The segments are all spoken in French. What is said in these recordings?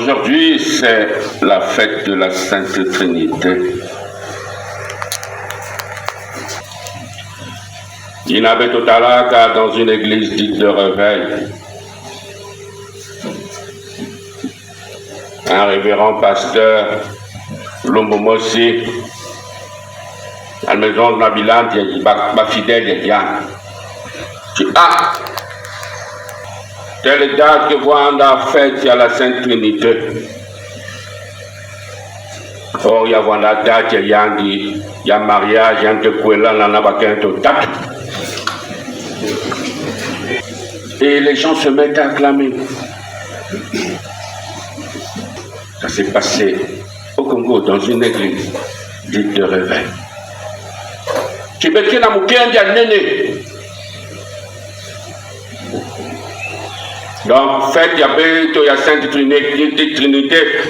Aujourd'hui, c'est la fête de la Sainte Trinité. Il n'avait au Talaka dans une église dite de réveil. Un révérend pasteur, Lombomosi, à la maison de Nabilan, il ma fidèle, il ah, telle date que voit la fête à la Sainte Trinité. Or, il y a la date, il y a mariage, il y a un tequila, il y a un date. Et les gens se mettent à acclamer. Ça s'est passé au Congo, dans une église dite de réveil. Kibeke na mukendi ya nene. Donc, fête, il y a Sainte Trinité,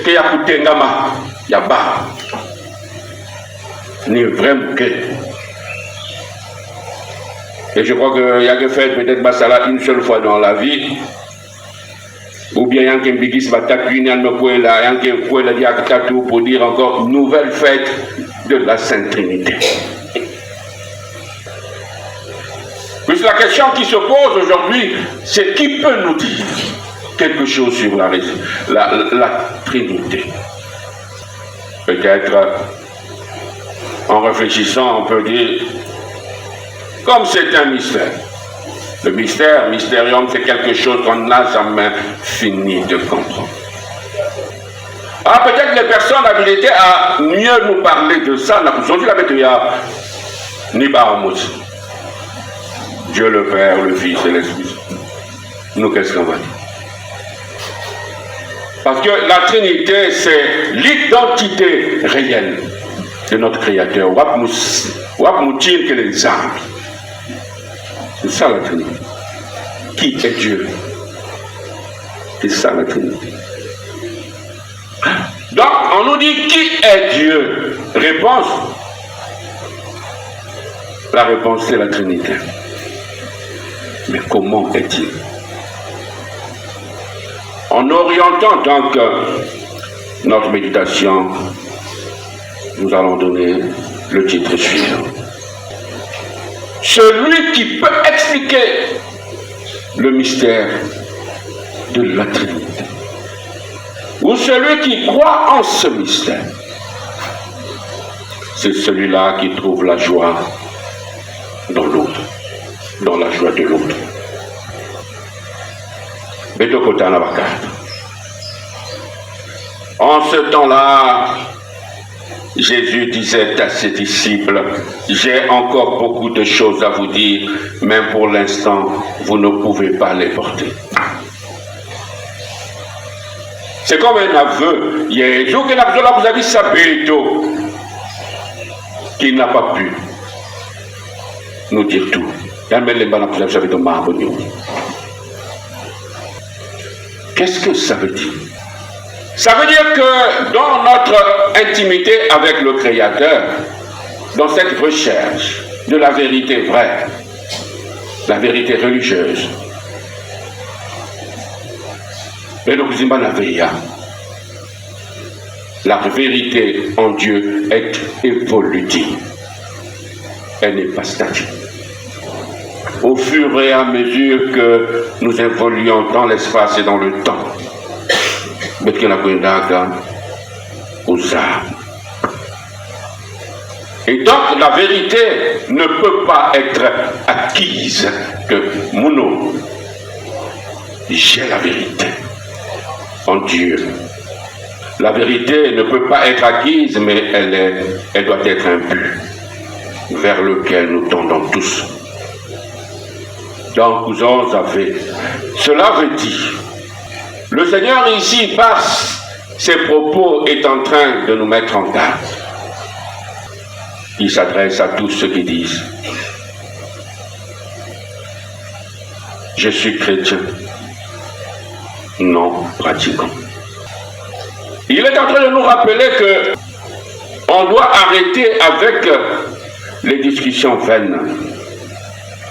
il y a Koutengama, il y a Ba. Ni vrai bouquet. Et je crois qu'il y a que faire peut-être Bassala une seule fois dans la vie. Ou bien il y a un Bigis Batakuni, pour dire encore une nouvelle fête de la Sainte Trinité. Puis la question qui se pose aujourd'hui, c'est qui peut nous dire quelque chose sur la Trinité? Peut-être, en réfléchissant, on peut dire, comme c'est un mystère. Le mystère, mystérium, c'est quelque chose qu'on n'a jamais fini de comprendre. Alors peut-être les personnes habilitées à mieux nous parler de ça, Dieu le Père, le Fils et l'Esprit. Nous, qu'est-ce qu'on va dire? Parce que la Trinité, c'est l'identité réelle de notre Créateur. C'est ça la Trinité. Qui est Dieu? C'est ça la Trinité. Donc, on nous dit qui est Dieu? Réponse. La réponse, c'est la Trinité. Mais comment est-il? En orientant donc notre méditation, nous allons donner le titre suivant. Celui qui peut expliquer le mystère de la Trinité. Ou celui qui croit en ce mystère. C'est celui-là qui trouve la joie dans l'autre. Dans la joie de l'autre. En ce temps-là, Jésus disait à ses disciples, j'ai encore beaucoup de choses à vous dire, mais pour l'instant, vous ne pouvez pas les porter. C'est comme un aveu. Il y a un jour que vous avez sa béto, qu'il n'a pas pu nous dire tout. Qu'est-ce que ça veut dire? Ça veut dire que dans notre intimité avec le Créateur, dans cette recherche de la vérité vraie, la vérité religieuse, la vérité en Dieu est évolutive. Elle n'est pas statique. Au fur et à mesure que nous évoluons dans l'espace et dans le temps, aux âmes. Et donc la vérité ne peut pas être acquise que Mouno, j'ai la vérité en Dieu. La vérité ne peut pas être acquise, mais elle doit être un but vers lequel nous tendons tous. Donc vous en savez, cela veut dire, le Seigneur ici, par ses propos, est en train de nous mettre en garde. Il s'adresse à tous ceux qui disent, je suis chrétien, non pratiquant. Il est en train de nous rappeler que on doit arrêter avec les discussions vaines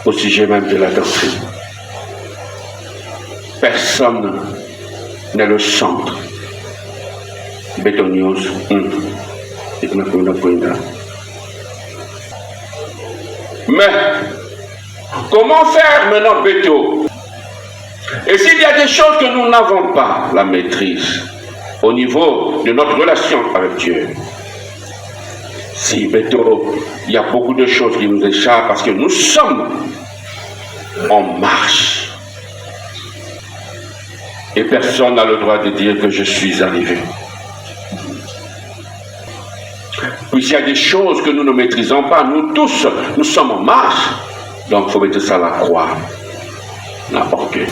au sujet même de la doctrine. Personne n'est le centre Betonius. Mais, comment faire maintenant, Beto? Et s'il y a des choses que nous n'avons pas la maîtrise au niveau de notre relation avec Dieu, si, Beto, il y a beaucoup de choses qui nous échappent parce que nous sommes en marche. Et personne n'a le droit de dire que je suis arrivé. Puis s'il y a des choses que nous ne maîtrisons pas, nous tous, nous sommes en marche. Donc il faut mettre ça à la croix, n'importe quel.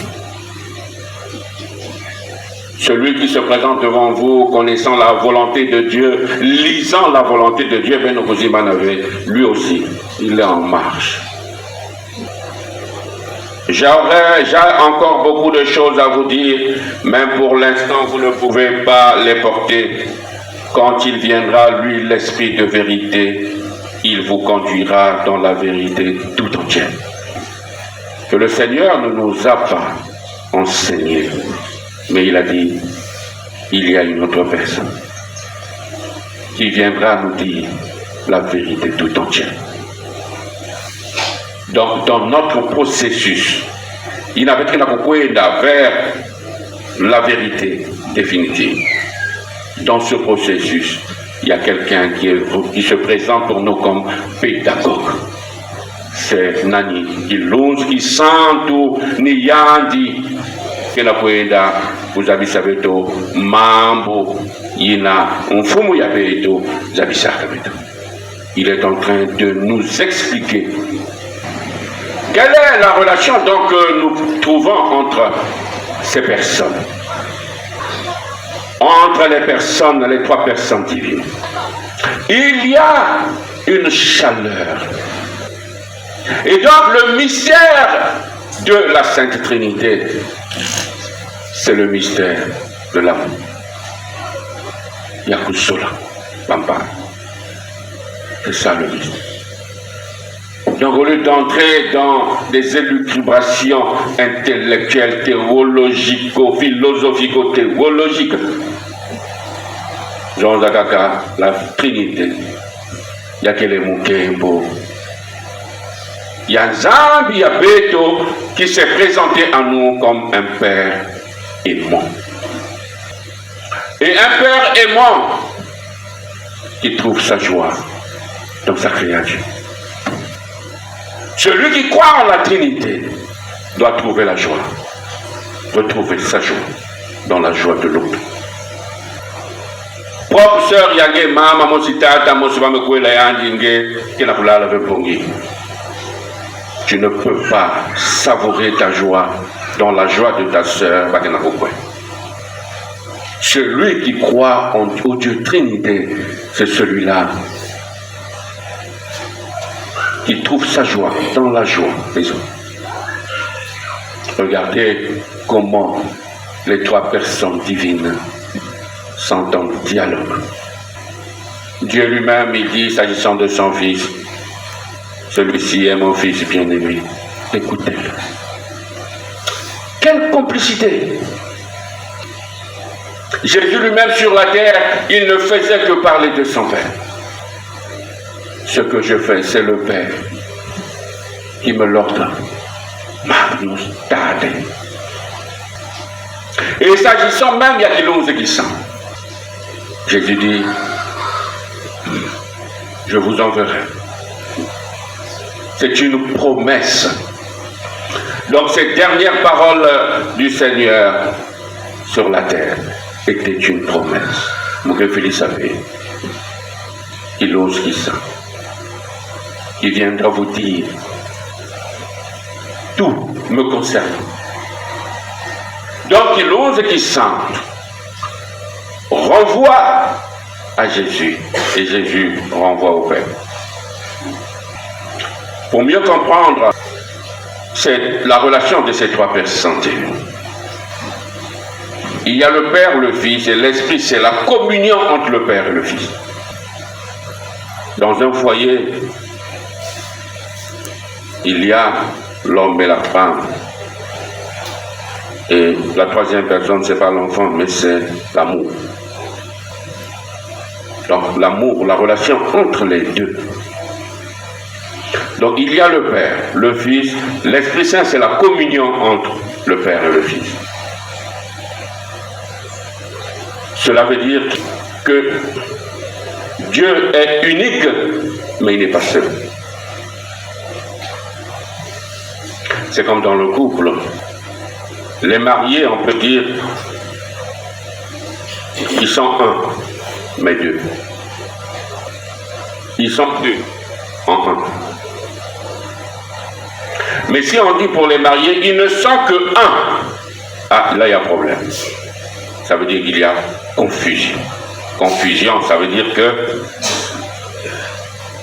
Celui qui se présente devant vous, connaissant la volonté de Dieu, lisant la volonté de Dieu, Ben Okozimanave, lui aussi, il est en marche. J'ai encore beaucoup de choses à vous dire, mais pour l'instant, vous ne pouvez pas les porter. Quand il viendra, lui, l'Esprit de vérité, il vous conduira dans la vérité tout entière. Que le Seigneur ne nous a pas enseigné, mais il a dit, il y a une autre personne qui viendra nous dire la vérité tout entière. Donc, dans notre processus, il n'avait qu'à vers la vérité définitive. Dans ce processus, il y a quelqu'un qui se présente pour nous comme pédagogue. C'est Nani, qui sent tout, Niyandi, vous avez savez tout, Mambo, Yina, Mfumu Yabeto, Zabisakabeto. Il est en train de nous expliquer quelle est la relation donc que nous trouvons entre ces personnes. Entre les personnes, les trois personnes divines. Il y a une chaleur. Et donc le mystère de la Sainte Trinité, c'est le mystère de l'amour. Yakusola, Bamba. C'est ça le mystère. Donc au lieu d'entrer dans des élucubrations intellectuelles, théologico-philosophico-théologiques, Jean Zakaka, la Trinité, il y a quel Mukembo, il y a Zambi Yabeto qui s'est présenté à nous comme un Père aimant. Et un Père aimant qui trouve sa joie dans sa créature. Celui qui croit en la Trinité doit trouver la joie, retrouver sa joie dans la joie de l'autre. Propre sœur Yagé, Mama Mositata, Mosibamekouela Yandingue, Kenapulala Vepongi. Tu ne peux pas savourer ta joie dans la joie de ta sœur Bakenapokwe. Celui qui croit au Dieu Trinité, c'est celui-là qui trouve sa joie dans la joie des autres. Regardez comment les trois personnes divines sont en dialogue. Dieu lui-même, il dit, s'agissant de son Fils, celui-ci est mon Fils bien-aimé, écoutez-le. Quelle complicité! Jésus lui-même sur la terre, il ne faisait que parler de son Père. Ce que je fais, c'est le Père qui me l'ordonne. Magnus Tade. Et s'agissant même, il y a des loups qui sont. Jésus dit, je vous enverrai. C'est une promesse. Donc cette dernière parole du Seigneur sur la terre était une promesse. Mon Félix savait. Il ose qui sent. Il viendra vous dire, tout me concerne. Donc il ose qui sent renvoie à Jésus et Jésus renvoie au Père. Pour mieux comprendre la relation de ces trois personnes, il y a le Père, le Fils et l'Esprit, c'est la communion entre le Père et le Fils. Dans un foyer, il y a l'homme et la femme. Et la troisième personne, ce n'est pas l'enfant, mais c'est l'amour. Donc l'amour, la relation entre les deux. Donc il y a le Père, le Fils, l'Esprit Saint, c'est la communion entre le Père et le Fils. Cela veut dire que Dieu est unique, mais il n'est pas seul. C'est comme dans le couple. Les mariés, on peut dire, ils sont un, mais deux. Ils sont deux en un. Mais si on dit pour les mariés, ils ne sont que un, ah, là il y a problème. Ça veut dire qu'il y a confusion. Confusion, ça veut dire que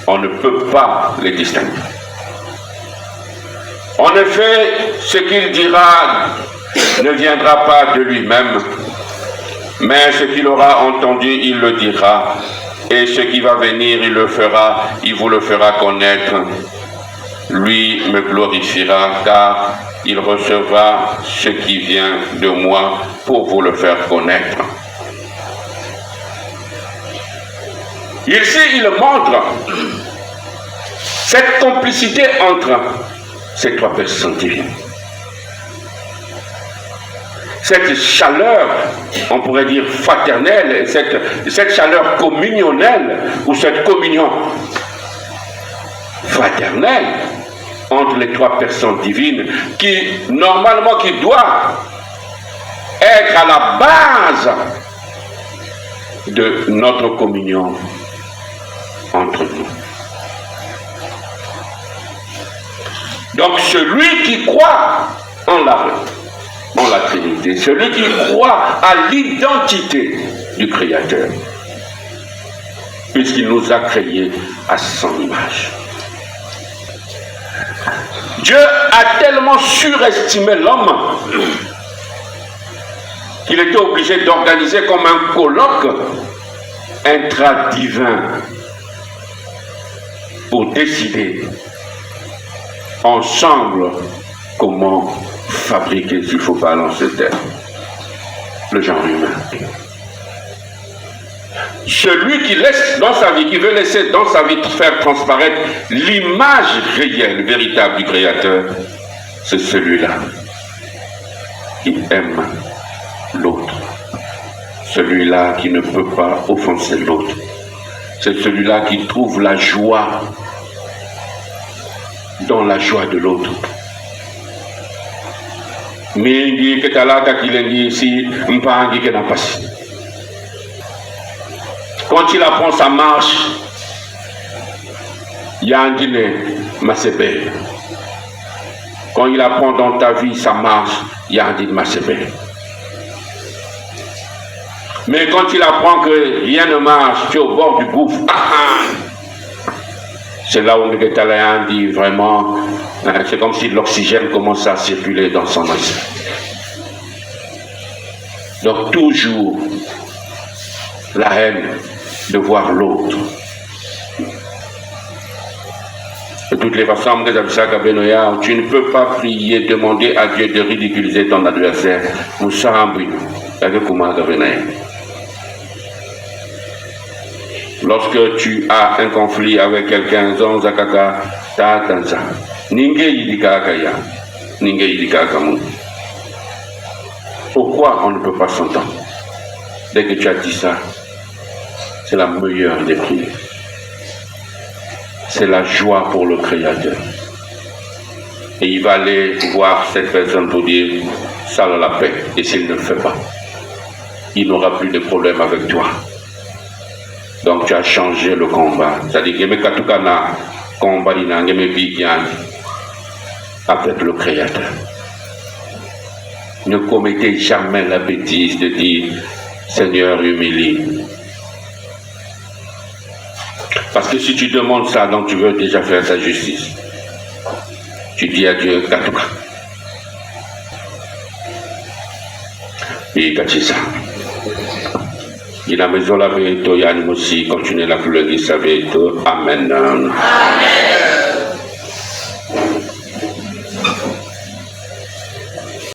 on ne peut pas les distinguer. En effet, ce qu'il dira ne viendra pas de lui-même, mais ce qu'il aura entendu, il le dira, et ce qui va venir, il le fera, il vous le fera connaître. Lui me glorifiera, car il recevra ce qui vient de moi pour vous le faire connaître. Ici, il montre cette complicité entre ces trois personnes divines. Cette chaleur, on pourrait dire fraternelle, cette chaleur communionnelle, ou cette communion fraternelle entre les trois personnes divines, qui normalement qui doit être à la base de notre communion entre nous. Donc celui qui croit en la Trinité, celui qui croit à l'identité du Créateur, puisqu'il nous a créés à son image. Dieu a tellement surestimé l'homme qu'il était obligé d'organiser comme un colloque intradivin pour décider ensemble comment fabriquer, s'il faut balancer terre, le genre humain. Celui qui laisse dans sa vie, qui veut laisser dans sa vie faire transparaître l'image réelle, véritable du Créateur, c'est celui-là qui aime l'autre. Celui-là qui ne peut pas offenser l'autre. C'est celui-là qui trouve la joie dans la joie de l'autre. Mingi ketalaka kilengi ici, mpangi kenapasi. Quand il apprend sa marche, Yandine Masebe. Quand il apprend dans ta vie sa marche, Yandine Masebe. Mais quand il apprend que rien ne marche, tu es au bord du gouffre, c'est là où Meketalayan dit vraiment, c'est comme si l'oxygène commençait à circuler dans son esprit. Donc toujours la haine de voir l'autre. De toutes les façons, tu ne peux pas prier, demander à Dieu de ridiculiser ton adversaire. Lorsque tu as un conflit avec quelqu'un, pourquoi on ne peut pas s'entendre? Dès que tu as dit ça, c'est la meilleure des prières. C'est la joie pour le Créateur. Et il va aller voir cette personne pour dire, ça a la paix. Et s'il ne le fait pas, il n'aura plus de problème avec toi. Donc tu as changé le combat. C'est-à-dire que combat avec le Créateur. Ne commettez jamais la bêtise de dire Seigneur, humilie. Parce que si tu demandes ça, donc tu veux déjà faire ta justice. Tu dis à Dieu, Katuka. Et Kachisa. Il a maison la vérité, il y a aussi continuer la couleur de sa vérité. Amen. Amen.